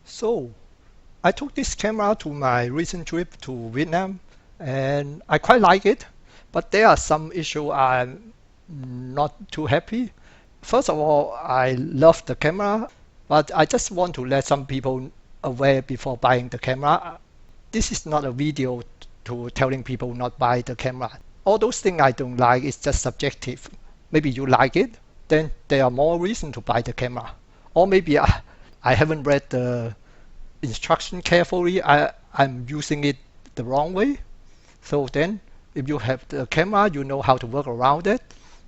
So I took this camera to my recent trip to Vietnam and I quite like it, but there are some issues I'm not too happy. First of all, I love the camera, but I just want to let some people aware before buying the camera. This is not a video to telling people not buy the camera. All those things I don't like is just subjective. Maybe you like it, then there are more reason to buy the camera. Or maybe I haven't read the instruction carefully. I'm using it the wrong way. So then if you have the camera, you know how to work around it,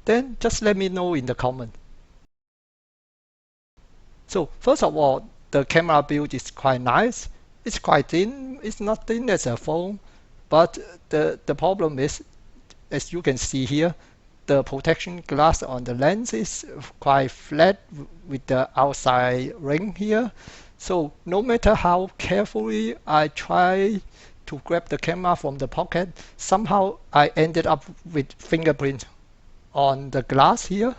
then just let me know in the comment. So first of all, the camera build is quite nice. It's quite thin. It's not thin as a phone, but the problem is, as you can see here, the protection glass on the lens is quite flat with the outside ring here. So no matter how carefully I try to grab the camera from the pocket, somehow I ended up with fingerprint on the glass here.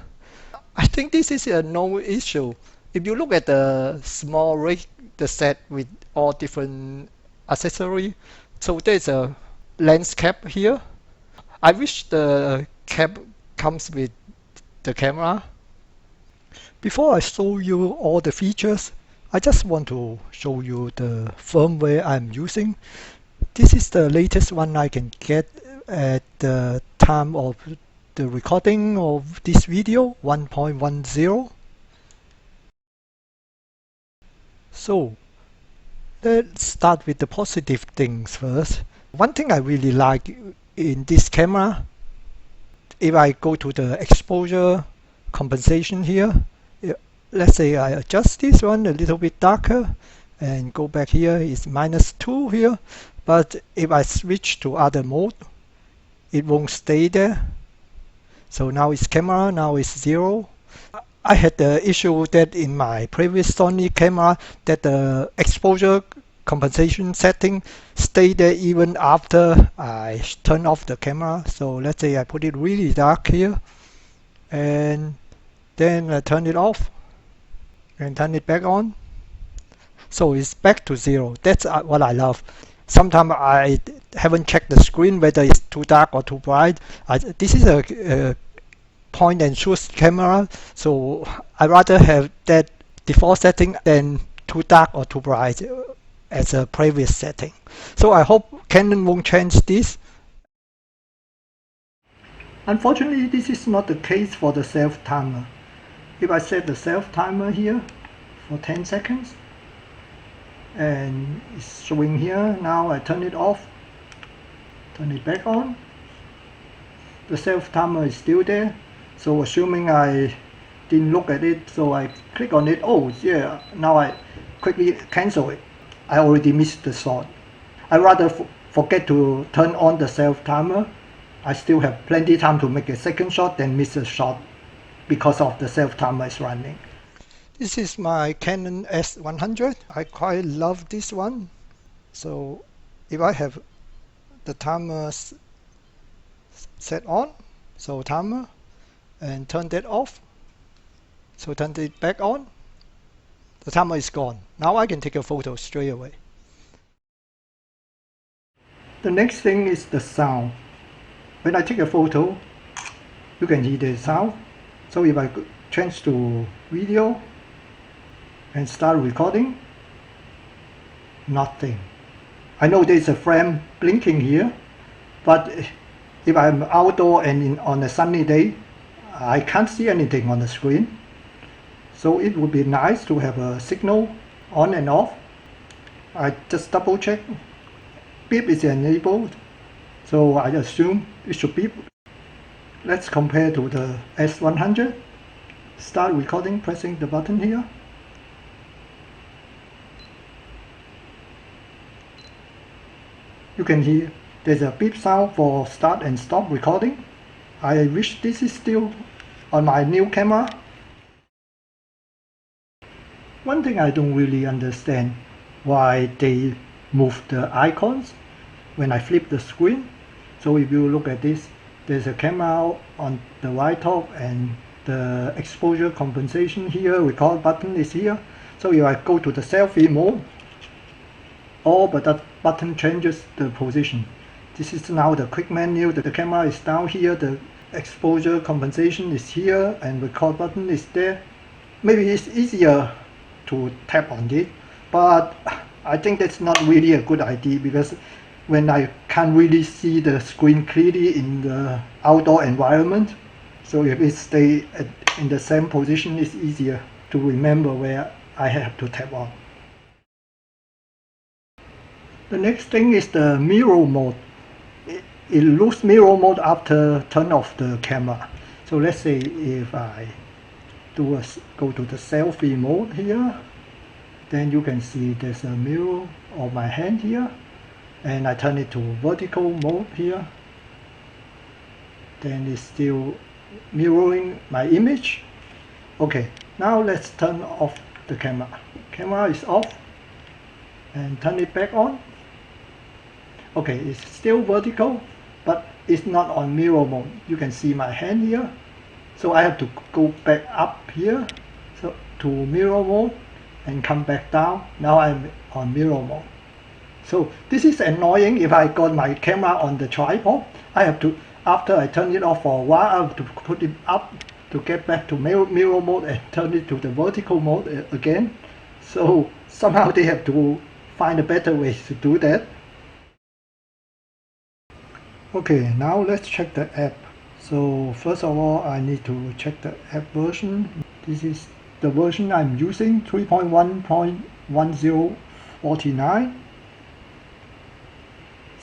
I think this is a no issue. If you look at the small rig, the set with all different accessory, so there's a lens cap here. I wish the cap comes with the camera. Before I show you all the features, I just want to show you the firmware I'm using. This is the latest one I can get at the time of the recording of this video, 1.10. So let's start with the positive things first. One thing I really like in this camera, if I go to the exposure compensation here, let's say I adjust this one a little bit darker and go back here, it's -2 here. But if I switch to other mode, it won't stay there. So now it's camera, now it's 0. I had the issue that in my previous Sony camera that the exposure compensation setting stay there even after I turn off the camera. So let's say I put it really dark here and then I turn it off and turn it back on. So it's back to 0. That's what I love. Sometimes I haven't checked the screen whether it's too dark or too bright. This is a point and shoot camera, so I rather have that default setting than too dark or too bright as a previous setting. So I hope Canon won't change this. Unfortunately, this is not the case for the self timer. If I set the self timer here for 10 seconds and it's showing here, now I turn it off, turn it back on, the self timer is still there. So assuming I didn't look at it, so I click on it, oh yeah, now I quickly cancel it. I already missed the shot. I rather forget to turn on the self timer. I still have plenty time to make a second shot than miss a shot because of the self timer is running. This is my Canon S100. I quite love this one. So if I have the timer set on, so timer, and turn that off, so turn it back on, the timer is gone. Now I can take a photo straight away. The next thing is the sound. When I take a photo, you can hear the sound. So if I change to video and start recording, nothing. I know there's a frame blinking here, but if I'm outdoor and on a sunny day, I can't see anything on the screen. So it would be nice to have a signal on and off. I just double check. Beep is enabled, so I assume it should beep. Let's compare to the S100. Start recording, pressing the button here. You can hear there's a beep sound for start and stop recording. I wish this is still on my new camera. One thing I don't really understand why they move the icons when I flip the screen. So if you look at this, there's a camera on the right top and the exposure compensation here, record button is here. So if I go to the selfie mode, all but that button changes the position. This is now the quick menu. The camera is down here, the exposure compensation is here, and record button is there. Maybe it's easier to tap on it, but I think that's not really a good idea, because when I can't really see the screen clearly in the outdoor environment, so if it stays in the same position, it's easier to remember where I have to tap on. The next thing is the mirror mode. It loses mirror mode after turn off the camera. So let's say if I go to the selfie mode here, then you can see there's a mirror of my hand here, and I turn it to vertical mode here, then it's still mirroring my image. Okay, now let's turn off the camera. Camera is off, and turn it back on. Okay, it's still vertical, but it's not on mirror mode. You can see my hand here, so I have to go back up here, so to mirror mode, and come back down. Now I'm on mirror mode. So this is annoying. If I got my camera on the tripod, I have to, after I turn it off for a while, I have to put it up to get back to mirror mode and turn it to the vertical mode again. So somehow they have to find a better way to do that. Okay, now let's check the app. So first of all, I need to check the app version. This is the version I'm using, 3.1.1049.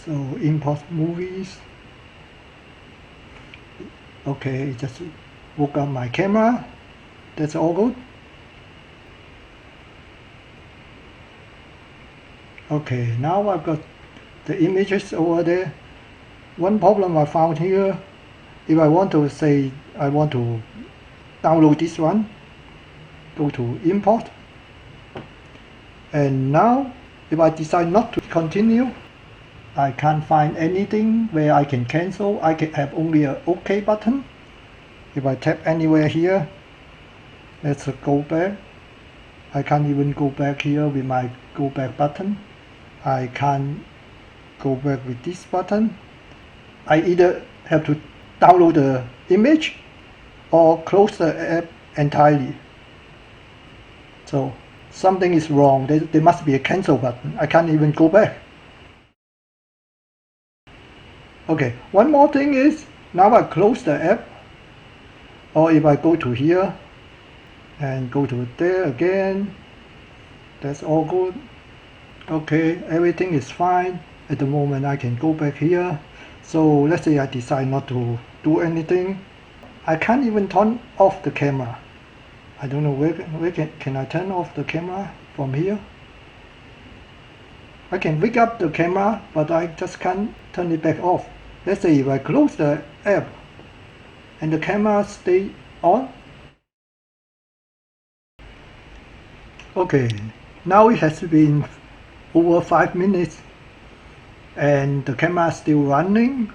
So import movies. Okay, just hook up my camera. That's all good. Okay, now I've got the images over there. One problem I found here, if I want to say I want to download this one, go to import, and now if I decide not to continue, I can't find anything where I can cancel. I can have only an OK button. If I tap anywhere here, let's go back. I can't even go back here with my go back button. I can't go back with this button. I either have to download the image or close the app entirely. So something is wrong. There must be a cancel button. I can't even go back. Okay, one more thing is, now I close the app, or if I go to here and go to there again, that's all good. Okay, everything is fine. At the moment I can go back here. So let's say I decide not to do anything. I can't even turn off the camera. I don't know where can I turn off the camera from here? I can wake up the camera, but I just can't turn it back off. Let's say if I close the app and the camera stay on. Okay, now it has been over 5 minutes and the camera is still running,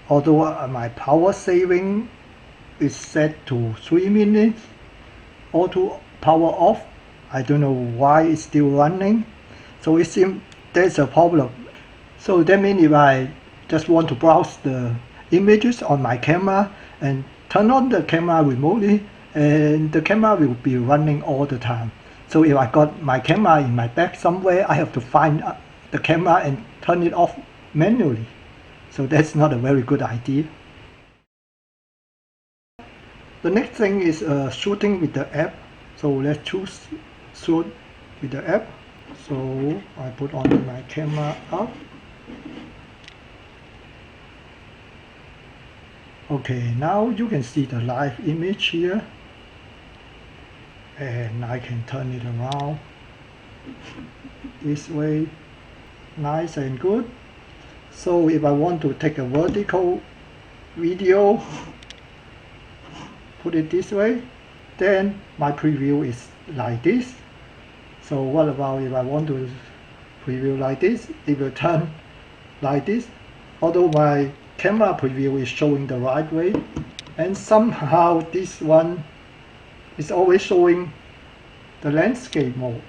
although my power saving is set to 3 minutes. Auto power off. I don't know why it's still running, so it seems there's a problem. So that means if I just want to browse the images on my camera and turn on the camera remotely, and the camera will be running all the time. So if I got my camera in my bag somewhere, I have to find the camera and turn it off manually. So that's not a very good idea. The next thing is shooting with the app. So let's choose shoot with the app. So I put on my camera up. Okay, now you can see the live image here, and I can turn it around this way, nice and good. So if I want to take a vertical video, put it this way, then my preview is like this. So what about if I want to preview like this? It will turn like this, although my camera preview is showing the right way, and somehow this one is always showing the landscape mode.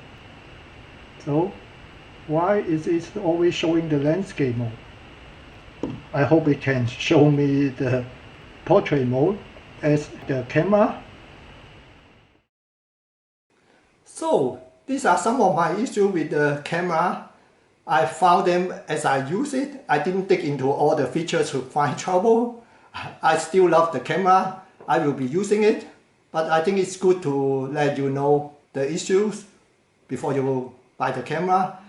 So why is it always showing the landscape mode? I hope it can show me the portrait mode as the camera. So these are some of my issues with the camera. I found them as I use it. I didn't dig into all the features to find trouble. I still love the camera. I will be using it, but I think it's good to let you know the issues before you buy the camera.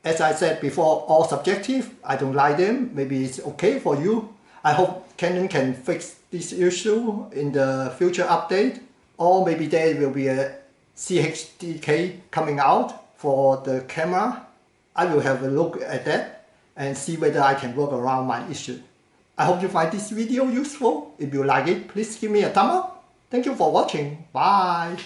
As I said before, all subjective. I don't like them. Maybe it's okay for you. I hope Canon can fix this issue in the future update, or maybe there will be a CHDK coming out for the camera. I will have a look at that and see whether I can work around my issue. I hope you find this video useful. If you like it, please give me a thumb up. Thank you for watching. Bye.